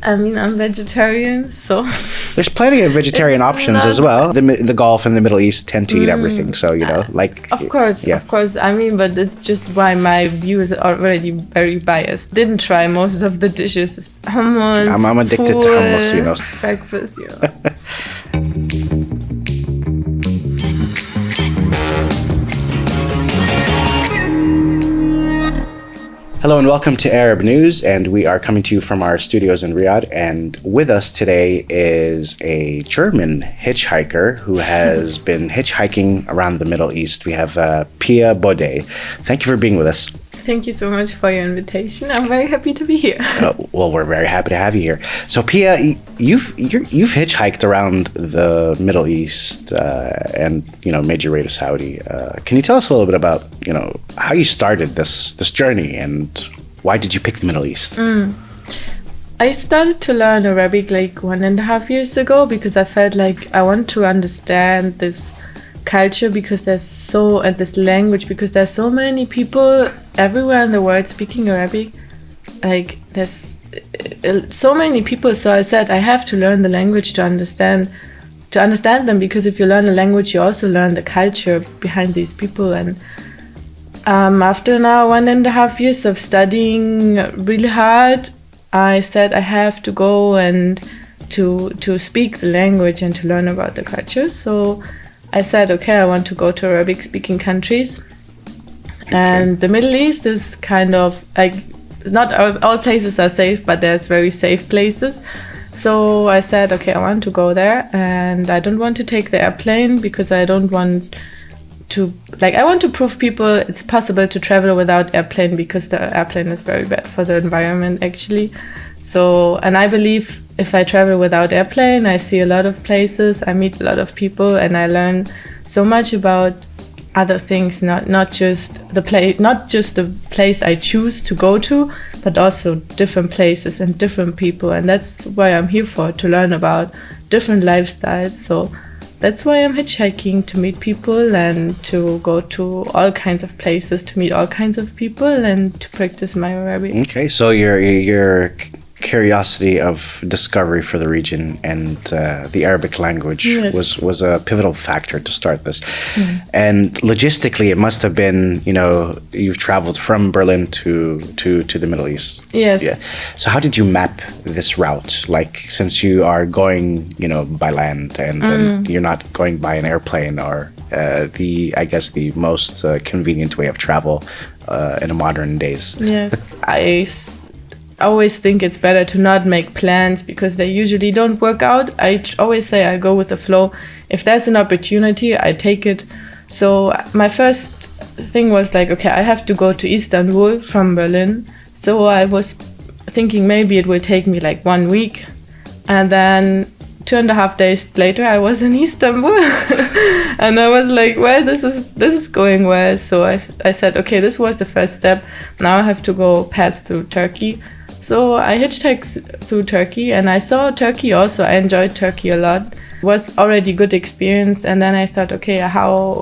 I mean, I'm vegetarian, so There's plenty of vegetarian options as well. The Gulf and the Middle East tend to eat everything, so of course. I mean, but it's just why my view is already very biased. Didn't try most of the dishes. Hummus. I'm addicted to hummus, Breakfast, Hello and welcome to Arab News, and we are coming to you from our studios in Riyadh. And with us today is a German hitchhiker who has been hitchhiking around the Middle East. We have Pia Budde. Thank you for being with us. Thank you so much for your invitation. I'm very happy to be here. Well, we're very happy to have you here. So, Pia, you've hitchhiked around the Middle East and made your way to Saudi. Can you tell us a little bit about how you started this journey and why did you pick the Middle East? I started to learn Arabic like 1.5 years ago because I felt like I want to understand this culture because this language because there's so many people everywhere in the world speaking Arabic. Like there's so many people, so I said I have to learn the language to understand them, because if you learn a language you also learn the culture behind these people. And after now 1.5 years of studying really hard, I said I have to go and to speak the language and to learn about the culture. So I said, okay, I want to go to Arabic-speaking countries. Okay. And the Middle East is kind of like, not all places are safe, but there's very safe places. So I said, okay, I want to go there, and I don't want to take the airplane because I don't want to, I want to prove people it's possible to travel without airplane, because the airplane is very bad for the environment, actually. So, and I believe if I travel without airplane, I see a lot of places, I meet a lot of people, and I learn so much about other things, not just the place I choose to go to, but also different places and different people. And that's why I'm here for, to learn about different lifestyles. So that's why I'm hitchhiking, to meet people and to go to all kinds of places, to meet all kinds of people and to practice my Arabic. Okay, so your curiosity of discovery for the region and the Arabic language was a pivotal factor to start this. And logistically, it must have been, you've traveled from Berlin to the Middle East. Yes. Yeah. So how did you map this route? Since you are going, by land and you're not going by an airplane or the most convenient way of travel in the modern days. Yes. I always think it's better to not make plans because they usually don't work out. I always say I go with the flow. If there's an opportunity, I take it. So my first thing was okay, I have to go to Istanbul from Berlin. So I was thinking maybe it will take me 1 week. And then 2.5 days later, I was in Istanbul. And I was like, well, this is going well. So I said, okay, this was the first step. Now I have to pass through Turkey. So I hitchhiked through Turkey, and I saw Turkey also. I enjoyed Turkey a lot. It was already a good experience. And then I thought, okay,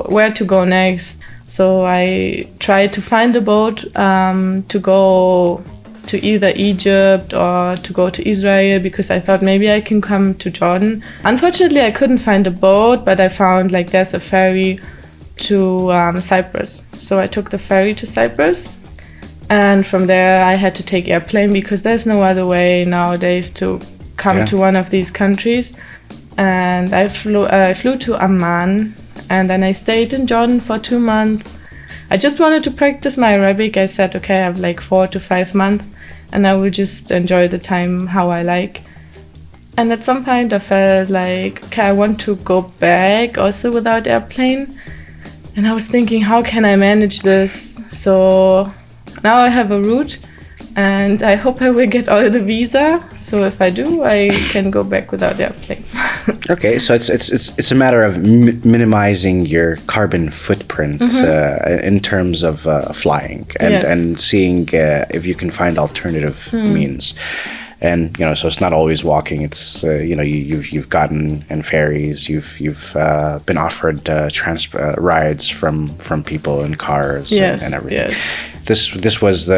where to go next? So I tried to find a boat to go to either Egypt or to go to Israel, because I thought maybe I can come to Jordan. Unfortunately, I couldn't find a boat, but I found there's a ferry to Cyprus. So I took the ferry to Cyprus. And from there, I had to take airplane because there's no other way nowadays to come to one of these countries. And I flew to Amman, and then I stayed in Jordan for 2 months. I just wanted to practice my Arabic. I said, okay, I have 4 to 5 months, and I will just enjoy the time how I like. And at some point, I felt okay, I want to go back also without airplane. And I was thinking, how can I manage this? So now I have a route, and I hope I will get all the visa. So if I do, I can go back without airplane. Okay, so it's a matter of minimizing your carbon footprint in terms of flying and seeing if you can find alternative means. And so it's not always walking. It's you've gotten in ferries. You've been offered rides from people in cars and everything. Yes. this was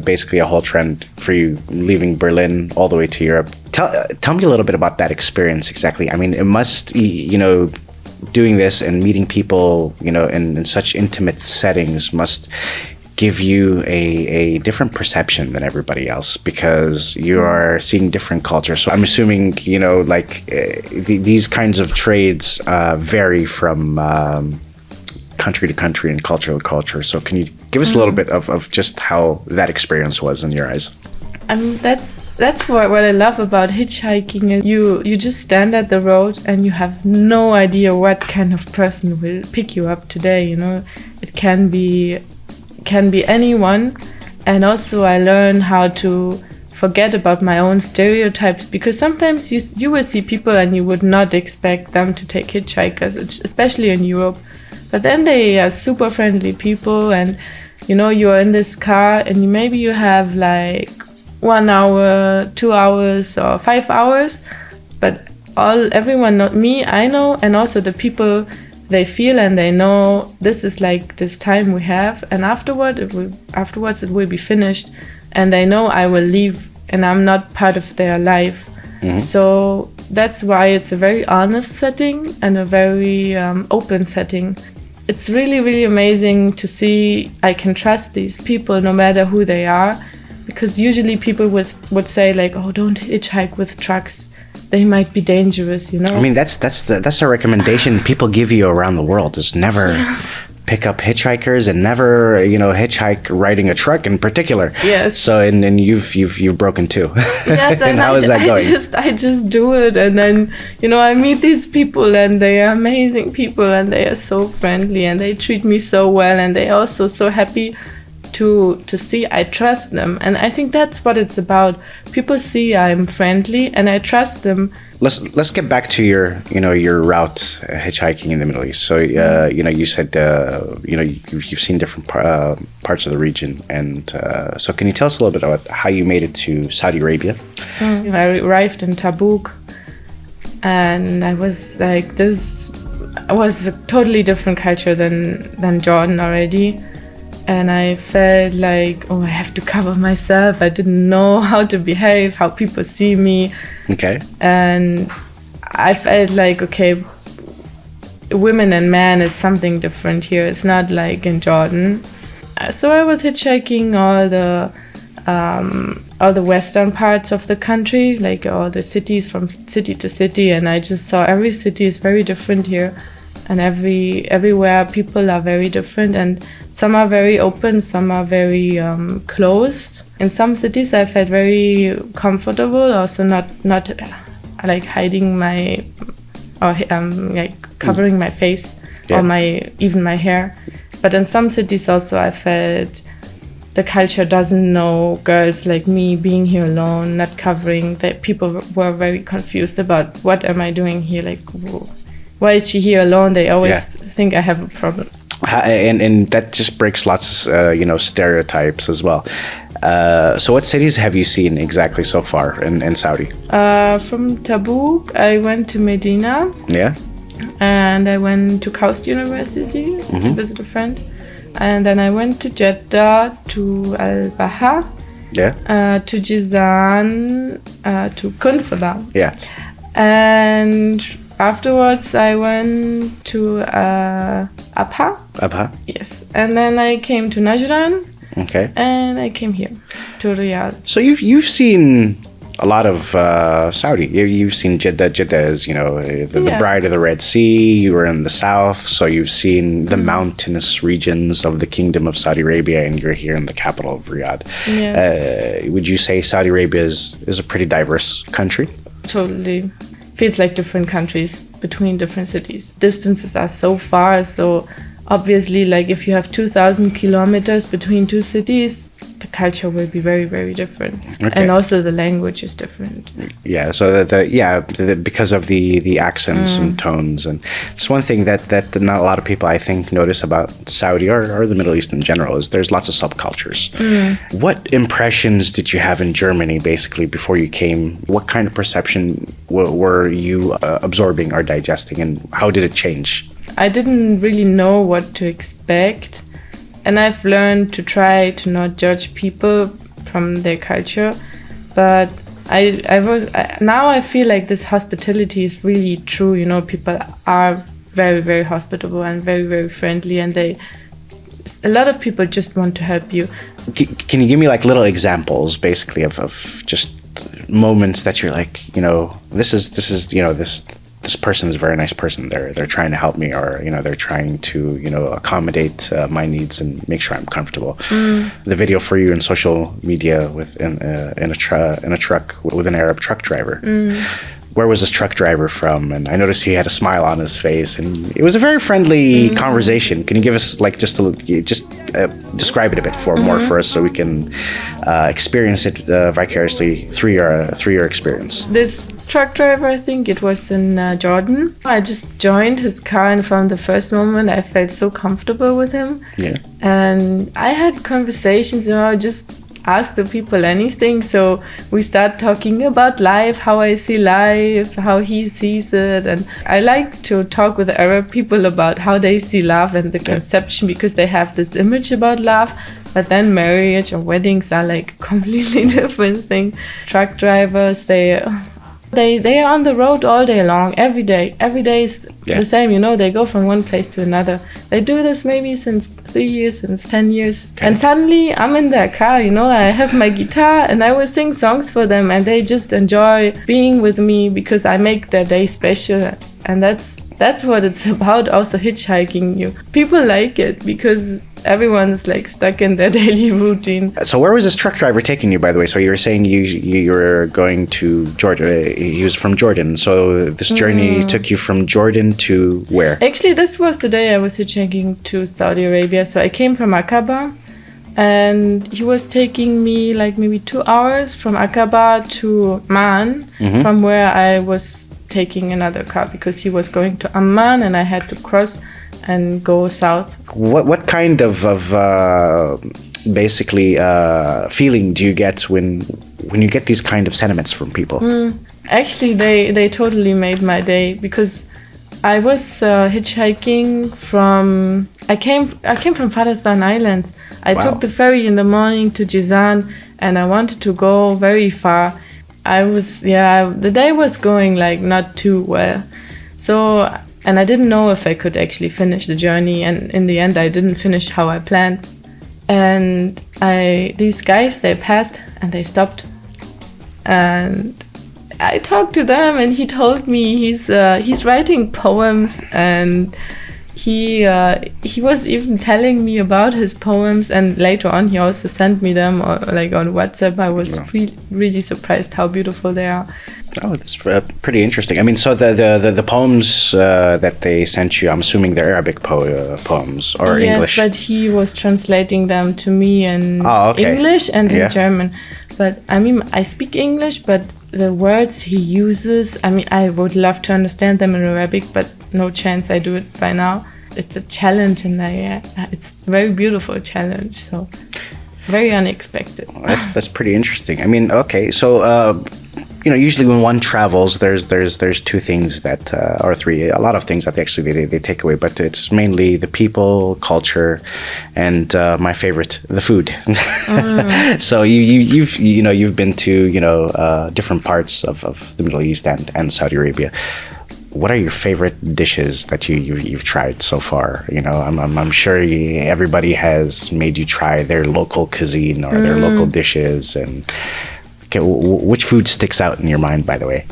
basically a whole trend for you, leaving Berlin all the way to Europe. Tell me a little bit about that experience exactly. I mean, it must, doing this and meeting people, in such intimate settings must give you a different perception than everybody else, because you are seeing different cultures. So I'm assuming, these kinds of trades vary from country to country and culture to culture. So can you give us a little bit of just how that experience was in your eyes? That's what I love about hitchhiking. You just stand at the road and you have no idea what kind of person will pick you up today. It can be anyone. And also I learn how to forget about my own stereotypes, because sometimes you will see people and you would not expect them to take hitchhikers, especially in Europe. But then they are super friendly people, and you're in this car and maybe you have like 1 hour, 2 hours or 5 hours, but everyone, not me, I know, and also the people, they feel and they know this is like this time we have, and afterwards it will be finished, and they know I will leave and I'm not part of their life. Mm-hmm. So that's why it's a very honest setting and a very open setting. It's really, really amazing to see I can trust these people no matter who they are, because usually people would say like, oh, don't hitchhike with trucks. They might be dangerous, I mean, that's a recommendation people give you around the world, is never pick up hitchhikers and never, hitchhike riding a truck in particular. Yes. So and you've broken too. Yes. And how is that going? I just do it, and then I meet these people and they are amazing people and they are so friendly and they treat me so well, and they are also so happy to see I trust them. And I think that's what it's about. People see I'm friendly and I trust them. Let's get back to your route hitchhiking in the Middle East. So you said you've seen different parts of the region, and so can you tell us a little bit about how you made it to Saudi Arabia? I arrived in Tabuk, and I was like, this was a totally different culture than Jordan already. And I felt like, I have to cover myself. I didn't know how to behave, how people see me. Okay. And I felt like, okay, women and men is something different here. It's not like in Jordan. So I was hitchhiking all the western parts of the country, like all the cities from city to city. And I just saw every city is very different here. And everywhere people are very different, and some are very open, some are very closed. In some cities I felt very comfortable, also not like hiding like covering my face or even my hair. But in some cities also I felt the culture doesn't know girls like me being here alone, not covering. That people were very confused about what am I doing here, like, why is she here alone? They always think I have a problem. And that just breaks lots of, stereotypes as well. So what cities have you seen exactly so far in Saudi? From Tabuk, I went to Medina. Yeah. And I went to Kaust University to visit a friend. And then I went to Jeddah, to Al-Baha, to Jizan, to Kunfada. Yeah. And afterwards, I went to Abha. Abha? Yes. And then I came to Najran. Okay. And I came here to Riyadh. So you've seen a lot of Saudi. You've seen Jeddah. Jeddah is, the bride of the Red Sea. You were in the south, so you've seen the mountainous regions of the Kingdom of Saudi Arabia, and you're here in the capital of Riyadh. Yes. Would you say Saudi Arabia is a pretty diverse country? Totally. Feels like different countries between different cities. Distances are so far, so obviously, like if you have 2,000 kilometers between two cities, the culture will be very, very different. Okay. And also the language is different. Yeah, so because of the accents and tones. And it's one thing that not a lot of people, I think, notice about Saudi or the Middle East in general, is there's lots of subcultures. What impressions did you have in Germany, basically, before you came? What kind of perception were you absorbing or digesting, and how did it change? I didn't really know what to expect. and I've learned to try to not judge people from their culture, but now I feel like this hospitality is really true. You know, people are very, very hospitable and very, very friendly, and a lot of people just want to help you. Can you give me like little examples, basically, of just moments that you're like, you know, this is you know, this person is a very nice person. They're trying to help me, or you know, they're trying to, you know, accommodate my needs and make sure I'm comfortable. The video for you in social media in a truck with an Arab truck driver. Where was this truck driver from? And I noticed he had a smile on his face, and it was a very friendly conversation. Can you give us like just describe it a bit more for us, so we can experience it vicariously through your experience? This truck driver, I think it was in Jordan. I just joined his car, and from the first moment I felt so comfortable with him. Yeah. And I had conversations, you know, just ask the people anything. So we start talking about life, how I see life, how he sees it. And I like to talk with Arab people about how they see love and the conception, because they have this image about love. But then marriage or weddings are like a completely different thing. Truck drivers, they are on the road all day long, every day. Every day is the same, you know, they go from one place to another. They do this maybe since 3 years, since 10 years. Okay. And suddenly I'm in their car, you know, I have my guitar and I will sing songs for them, and they just enjoy being with me because I make their day special. And that's what it's about, also hitchhiking. People like it because everyone's like stuck in their daily routine. So where was this truck driver taking you, by the way? So you were saying you were going to Jordan. He was from Jordan. So this journey took you from Jordan to where? Actually, this was the day I was hitchhiking to Saudi Arabia. So I came from Aqaba, and he was taking me like maybe 2 hours from Aqaba to Man, from where I was taking another car, because he was going to Amman and I had to cross and go south. What kind of basically feeling do you get when you get these kind of sentiments from people? Actually, they totally made my day, because I was hitchhiking from. I came from Faristan Islands. I took the ferry in the morning to Jizan, and I wanted to go very far. The day was going like not too well. So. And I didn't know if I could actually finish the journey. And in the end, I didn't finish how I planned. And these guys, they passed and they stopped. And I talked to them, and he told me he's writing poems, and he was even telling me about his poems. And later on, he also sent me them like on WhatsApp. I was really surprised how beautiful they are. Oh, that's pretty interesting. I mean, so the poems that they sent you, I'm assuming they're Arabic poems or English? Yes, but he was translating them to me in English and in German. But I mean, I speak English, but the words he uses, I mean, I would love to understand them in Arabic, but no chance I do it by now. It's a challenge, and it's a very beautiful challenge, so very unexpected. That's pretty interesting. I mean, okay, so... you know, usually when one travels, there's two things that, or three, a lot of things that they take away, but it's mainly the people, culture, and my favorite, the food. So you've been to different parts of the Middle East and Saudi Arabia. What are your favorite dishes that you've tried so far? You know, I'm sure everybody has made you try their local cuisine or their local dishes. And okay, which food sticks out in your mind, by the way?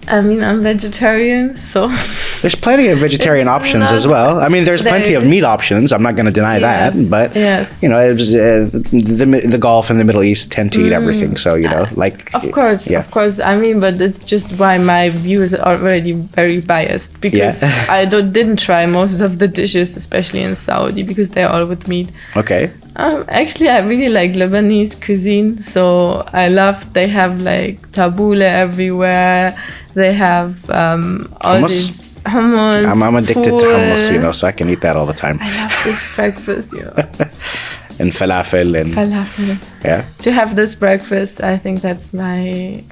I mean, I'm vegetarian, so... There's plenty of vegetarian options as well. I mean, there's plenty of meat options. I'm not going to deny that. But, you know, it was, the Gulf and the Middle East tend to eat everything. So, you know, like... Of course. I mean, but it's just why my views are already very biased. Because I didn't try most of the dishes, especially in Saudi, because they're all with meat. Okay. Actually, I really like Lebanese cuisine. So they have like tabbouleh everywhere. They have all these hummus. I'm addicted to hummus, you know, so I can eat that all the time. I love this breakfast, you know. And falafel. Yeah. To have this breakfast, I think that's the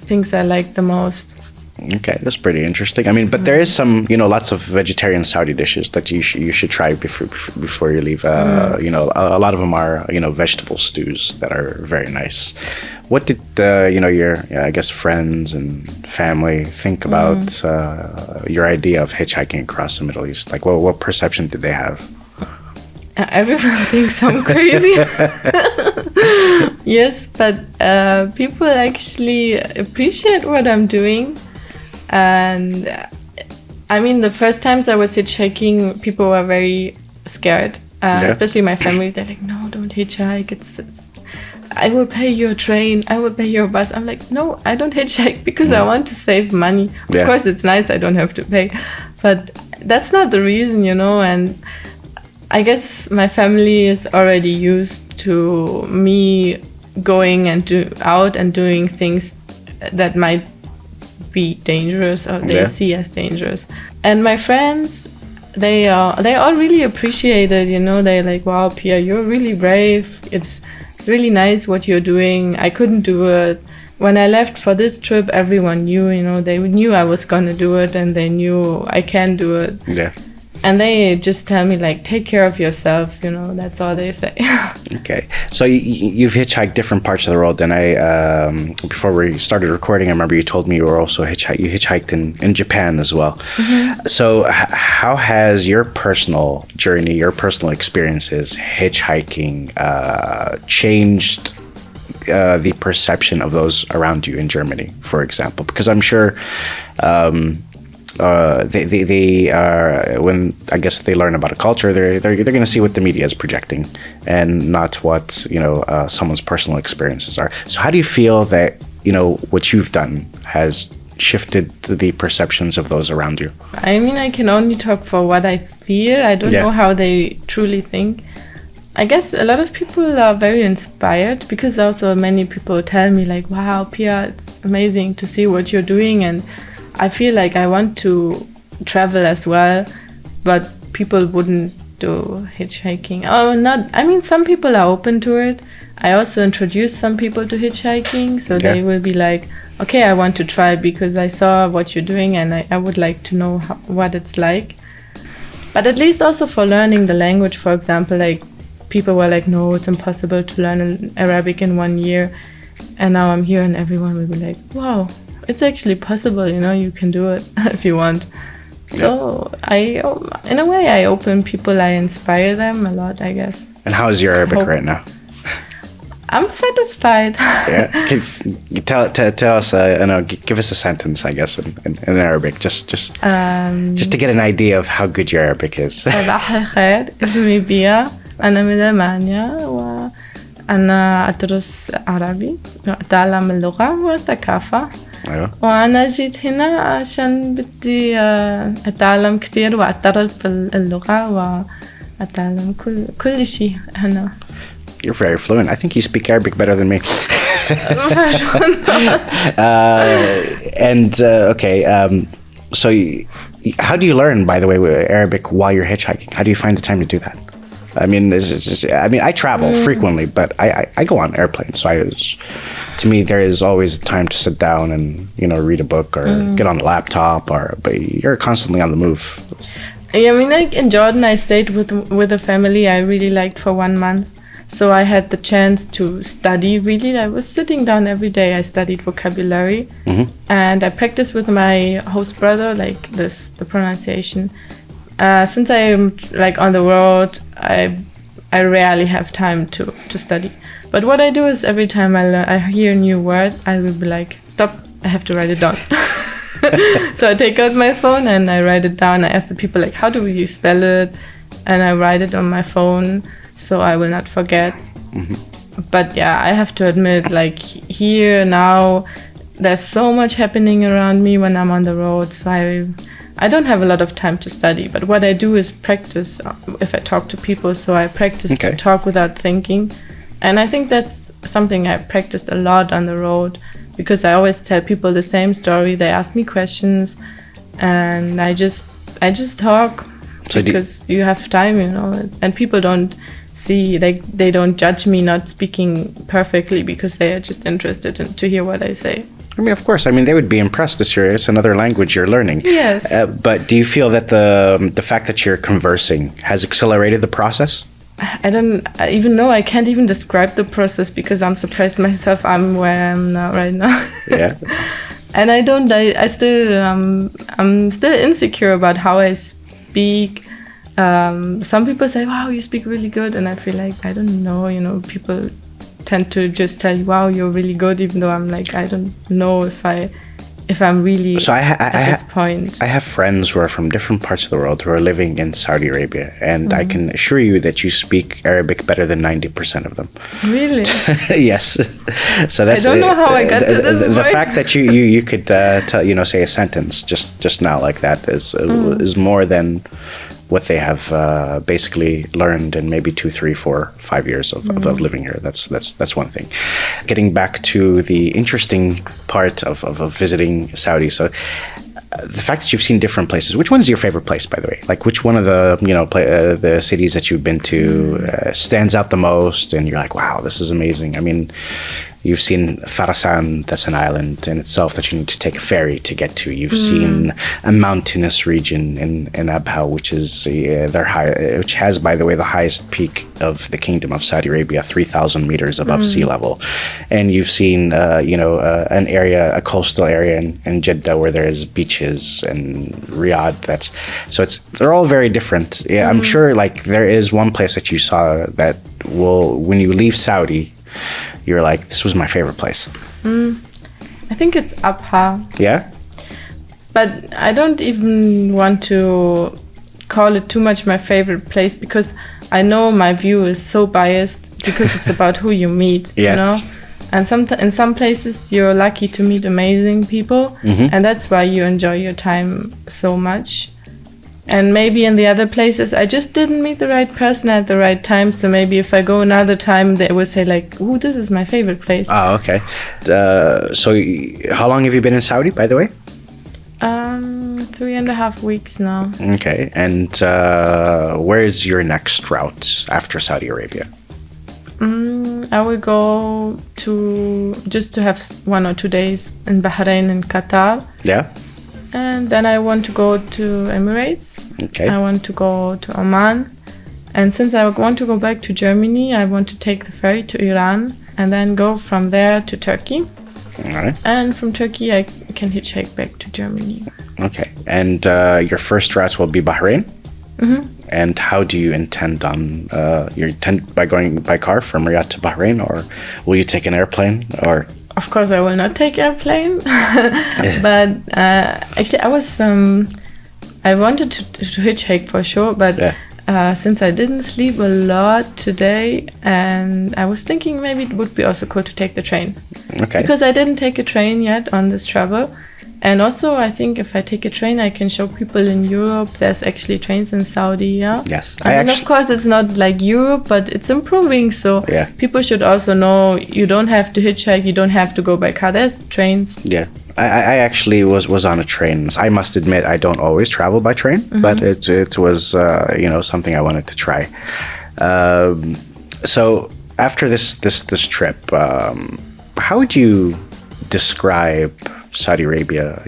things I like the most. Okay, that's pretty interesting. I mean, but there is some, lots of vegetarian Saudi dishes that you should try before you leave. A lot of them are, vegetable stews that are very nice. What did, your, I guess, friends and family think about your idea of hitchhiking across the Middle East? Like, what perception did they have? Everyone thinks I'm crazy. Yes, but people actually appreciate what I'm doing. And I mean, the first times I was hitchhiking, people were very scared, especially my family. They're like, no, don't hitchhike. It's I will pay your train. I will pay your bus. I'm like, no, I don't hitchhike because I want to save money. Of course, it's nice. I don't have to pay. But that's not the reason, And I guess my family is already used to me going out and doing things that might be dangerous or they see as dangerous. And my friends, they all really appreciate it. They're like, wow, Pia, you're really brave. It's really nice what you're doing. I couldn't do it. When I left for this trip, everyone knew. They knew I was gonna do it, and they knew I can do it. Yeah. And they just tell me, like, take care of yourself, that's all they say. Okay. So you've hitchhiked different parts of the world. And before we started recording, I remember you told me you were also you hitchhiked in Japan as well. Mm-hmm. So how has your personal journey, your personal experiences hitchhiking changed the perception of those around you in Germany, for example? Because I'm sure... they are, when I guess they learn about a culture, they're going to see what the media is projecting and not what someone's personal experiences are. So how do you feel that what you've done has shifted the perceptions of those around you? I mean, I can only talk for what I feel. I don't know how they truly think. I guess a lot of people are very inspired because also many people tell me like, wow, Pia, it's amazing to see what you're doing, and I feel like I want to travel as well, but people wouldn't do hitchhiking. Oh, not. I mean, some people are open to it. I also introduced some people to hitchhiking, so they will be like, okay, I want to try because I saw what you're doing and I would like to know what it's like. But at least also for learning the language, for example, like people were like, no, it's impossible to learn Arabic in 1 year. And now I'm here and everyone will be like, wow. It's actually possible, you can do it if you want. So in a way, I open people, I inspire them a lot, I guess. And how is your Arabic right now? I'm satisfied. Yeah, can you tell us, give us a sentence, I guess, in Arabic, just to get an idea of how good your Arabic is. صباح الخير، اسمي بيا، أنا من ألمانيا وأنا أدرس عربي وأتعلم اللغة والثقافة. أيوة. وأنا جيت هنا عشان بدي أتعلم كثير وأعترف باللغة وأتعلم كل شيء هنا. You're very fluent. I think you speak Arabic better than me. So how do you learn, by the way, Arabic while you're hitchhiking? How do you find the time to do that? I mean, I travel frequently, but I go on airplanes. So to me, there is always time to sit down and, read a book or get on the laptop, but you're constantly on the move. Yeah, I mean, like in Jordan, I stayed with a family I really liked for 1 month. So I had the chance to study, really. I was sitting down every day. I studied vocabulary. Mm-hmm. And I practiced with my host brother, like the pronunciation. Since I'm like on the road, I rarely have time to study. But what I do is every time I hear a new word, I will be like, stop, I have to write it down. So I take out my phone and I write it down. I ask the people like, how do you spell it? And I write it on my phone so I will not forget. Mm-hmm. But yeah, I have to admit, like here now, there's so much happening around me when I'm on the road. So I don't have a lot of time to study, but what I do is practice if I talk to people. So I practice to talk without thinking. And I think that's something I practiced a lot on the road because I always tell people the same story. They ask me questions and I just talk because you have time, and people don't see, they don't judge me not speaking perfectly because they are just interested to hear what I say. I mean, of course. I mean, they would be impressed. It's another language you're learning. Yes. But do you feel that the fact that you're conversing has accelerated the process? I don't even know. I can't even describe the process because I'm surprised myself. I'm where I am now, right now. Yeah. And I still, I'm still insecure about how I speak. Some people say, wow, you speak really good. And I feel like, I don't know, people tend to just tell you, wow, you're really good, even though I'm like, I don't know if I'm really at this point. I have friends who are from different parts of the world who are living in Saudi Arabia, and I can assure you that you speak Arabic better than 90% of them. Really? Yes. So that's. I don't know how I got to this The point. fact that you could say a sentence just now like that is more than what they have basically learned in maybe 2, 3, 4, 5 years of living here. That's one thing. Getting back to the interesting part of visiting Saudi. So the fact that you've seen different places. Which one is your favorite place, by the way? Like, which one of the the cities that you've been to stands out the most, and you're like, wow, this is amazing. I mean, you've seen Farasan, that's an island in itself that you need to take a ferry to get to. You've seen a mountainous region in Abha, which is which has, by the way, the highest peak of the Kingdom of Saudi Arabia, 3,000 meters above sea level. And you've seen, an area, a coastal area in Jeddah where there's beaches, and Riyadh. They're all very different. Yeah, I'm sure like there is one place that you saw that when you leave Saudi, you're like, this was my favorite place. I think it's Abha. Yeah? But I don't even want to call it too much my favorite place, because I know my view is so biased because it's about who you meet, And in some places you're lucky to meet amazing people, and that's why you enjoy your time so much. And maybe in the other places, I just didn't meet the right person at the right time. So maybe if I go another time, they would say like, "Ooh, this is my favorite place." Oh, okay. So how long have you been in Saudi, by the way? 3.5 weeks now. Okay. And where is your next route after Saudi Arabia? I will go to have 1 or 2 days in Bahrain and Qatar. Yeah. And then I want to go to Emirates. Okay. I want to go to Oman. And since I want to go back to Germany, I want to take the ferry to Iran and then go from there to Turkey. All right. And from Turkey, I can hitchhike back to Germany. Okay. And your first route will be Bahrain? Mm-hmm. And how do you intend on, by going by car from Riyadh to Bahrain, or will you take an airplane, or... Of course, I will not take airplane, but actually, I wanted to hitchhike for sure, but since I didn't sleep a lot today, and I was thinking maybe it would be also cool to take the train. Okay. Because I didn't take a train yet on this travel. And also, I think if I take a train, I can show people in Europe there's actually trains in Saudi, yeah? Yes. And of course, it's not like Europe, but it's improving. So people should also know you don't have to hitchhike, you don't have to go by car. There's trains. Yeah. I actually was on a train. I must admit, I don't always travel by train, but it was, something I wanted to try. So after this trip, how would you describe Saudi Arabia,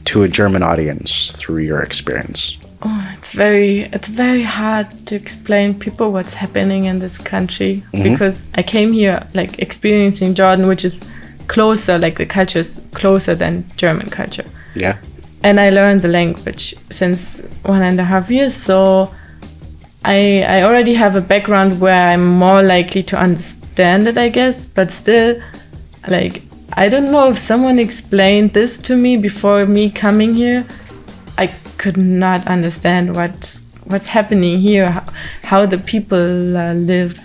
to a German audience through your experience? Oh, it's very hard to explain people what's happening in this country, because I came here like experiencing Jordan, which is closer, like the culture is closer than German culture. Yeah. And I learned the language since 1.5 years, so I already have a background where I'm more likely to understand it, I guess, but still, like, I don't know if someone explained this to me before me coming here. I could not understand what's happening here, how the people live.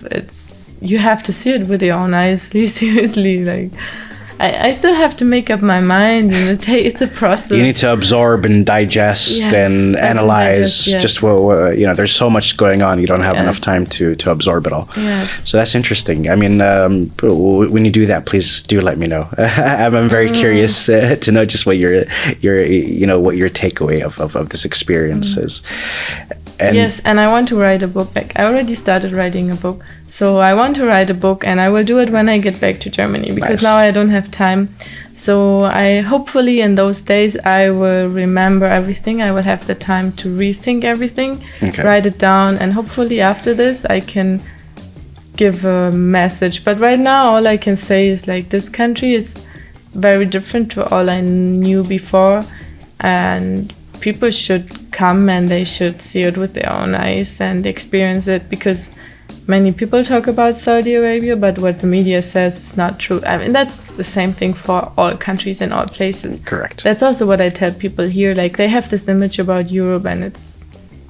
You have to see it with your own eyes. Seriously, like I still have to make up my mind, and it's a process. You need to absorb and digest and analyze. Just there's so much going on. You don't have enough time to absorb it all. Yes. So that's interesting. I mean, when you do that, please do let me know. I'm very curious to know just what your takeaway of this experience is. And yes, and I want to write a book. Like, I already started writing a book. So I want to write a book, and I will do it when I get back to Germany, because Nice. now I don't have time. So I hopefully in those days I will remember everything. I will have the time to rethink everything, Okay. write it down, and hopefully after this I can give a message. But right now all I can say is like, this country is very different to all I knew before, and people should come and they should see it with their own eyes and experience it, because many people talk about Saudi Arabia, but what the media says is not true. I mean, that's the same thing for all countries and all places. Correct. That's also what I tell people here. Like, they have this image about Europe, and it's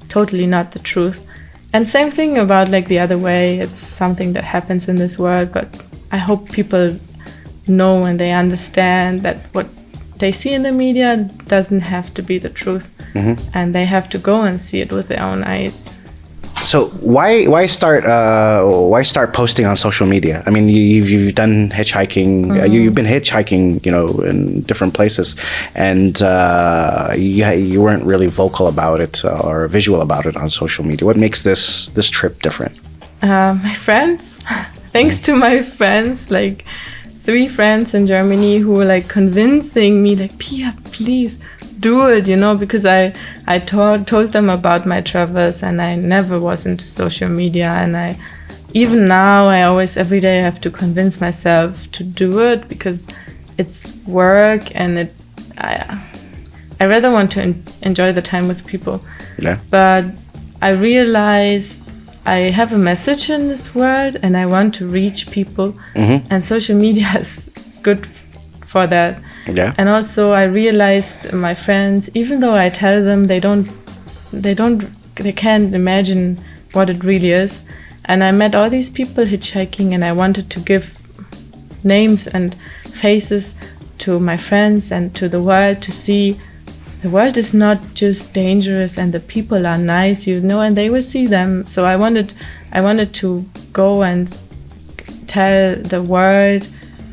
totally not the truth. And same thing about like the other way. It's something that happens in this world, but I hope people know and they understand that what they see in the media doesn't have to be the truth, and they have to go and see it with their own eyes. So why start posting on social media? I mean, you've done hitchhiking. You've been hitchhiking, in different places, and you weren't really vocal about it or visual about it on social media. What makes this trip different? My friends, thanks to my friends, like 3 friends in Germany who were like convincing me, like, Pia, please do it, because I told them about my travels, and I never was into social media, and even now I always every day have to convince myself to do it, because it's work, and I rather want to enjoy the time with people. Yeah. But I realized I have a message in this world, and I want to reach people, and social media is good for that. Yeah. And also I realized my friends, even though I tell them, they can't imagine what it really is. And I met all these people hitchhiking, and I wanted to give names and faces to my friends and to the world, to see the world is not just dangerous and the people are nice, and they will see them. So I wanted to go and tell the world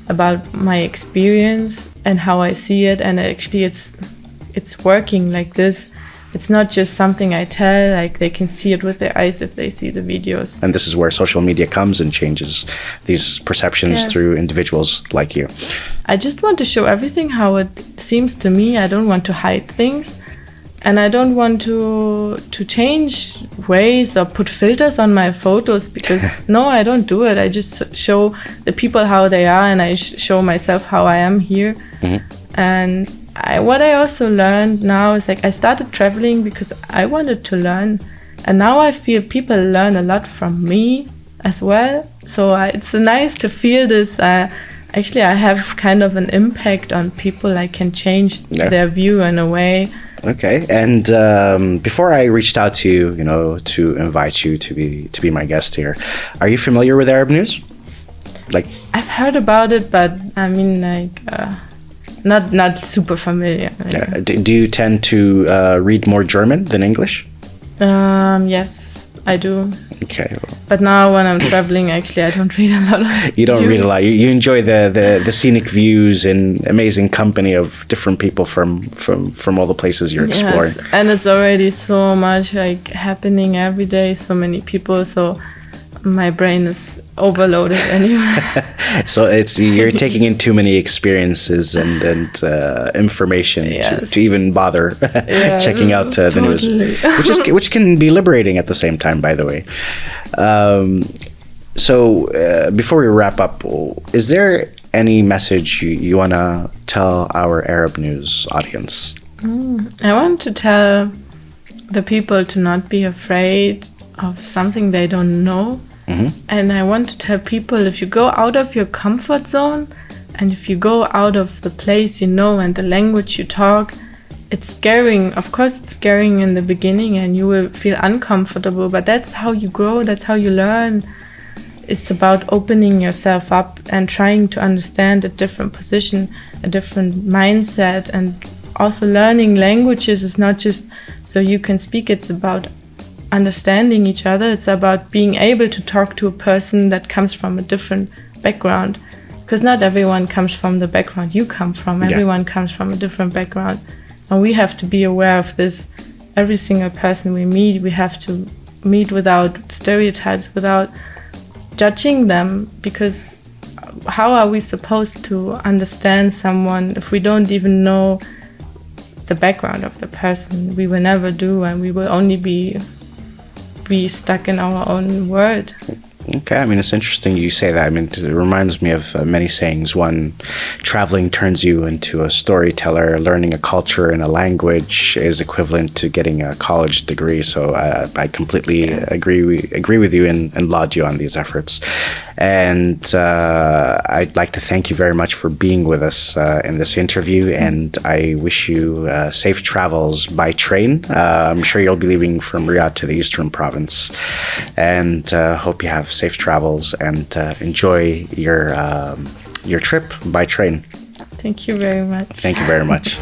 about my experience and how I see it, and actually it's working like this. It's not just something I tell, like they can see it with their eyes if they see the videos. And this is where social media comes and changes these perceptions Yes. through individuals like you. I just want to show everything how it seems to me. I don't want to hide things, and I don't want to change ways or put filters on my photos, because no, I don't do it. I just show the people how they are, and I show myself how I am here. And what I also learned now is, like, I started traveling because I wanted to learn, and now I feel people learn a lot from me as well. So it's nice to feel this. Actually, I have kind of an impact on people. I can change their view in a way. Okay, and before I reached out to you, to invite you to be my guest here, are you familiar with Arab news? Like, I've heard about it, but I mean, like, not super familiar. do you tend to read more German than English? Yes, I do. Okay. But now when I'm traveling, actually, I don't read a lot of You don't news. read a lot. You enjoy the scenic views and amazing company of different people from all the places you're exploring. Yes, and it's already so much like happening every day, so many people, so my brain is overloaded anyway. So you're taking in too many experiences and information to even bother checking out the news, which can be liberating at the same time, by the way. So before we wrap up, is there any message you want to tell our Arab news audience? I want to tell the people to not be afraid of something they don't know. And I want to tell people, if you go out of your comfort zone, and if you go out of the place you know and the language you talk, it's scaring. Of course, it's scaring in the beginning, and you will feel uncomfortable, but that's how you grow, that's how you learn. It's about opening yourself up and trying to understand a different position, a different mindset, and also learning languages is not just so you can speak, it's about understanding each other. It's about being able to talk to a person that comes from a different background, because not everyone comes from the background you come from. Everyone comes from a different background, and we have to be aware of this every single person we meet, we have to meet without stereotypes, without judging them, because how are we supposed to understand someone if we don't even know the background of the person? We will never do, and we will only be stuck in our own world. Okay, I mean, it's interesting you say that. I mean, it reminds me of many sayings. One, traveling turns you into a storyteller. Learning a culture and a language is equivalent to getting a college degree. So I completely agree with you and laud you on these efforts. And I'd like to thank you very much for being with us in this interview. And I wish you safe travels by train. I'm sure you'll be leaving from Riyadh to the Eastern Province. And hope you have safe travels and enjoy your trip by train. Thank you very much. Thank you very much.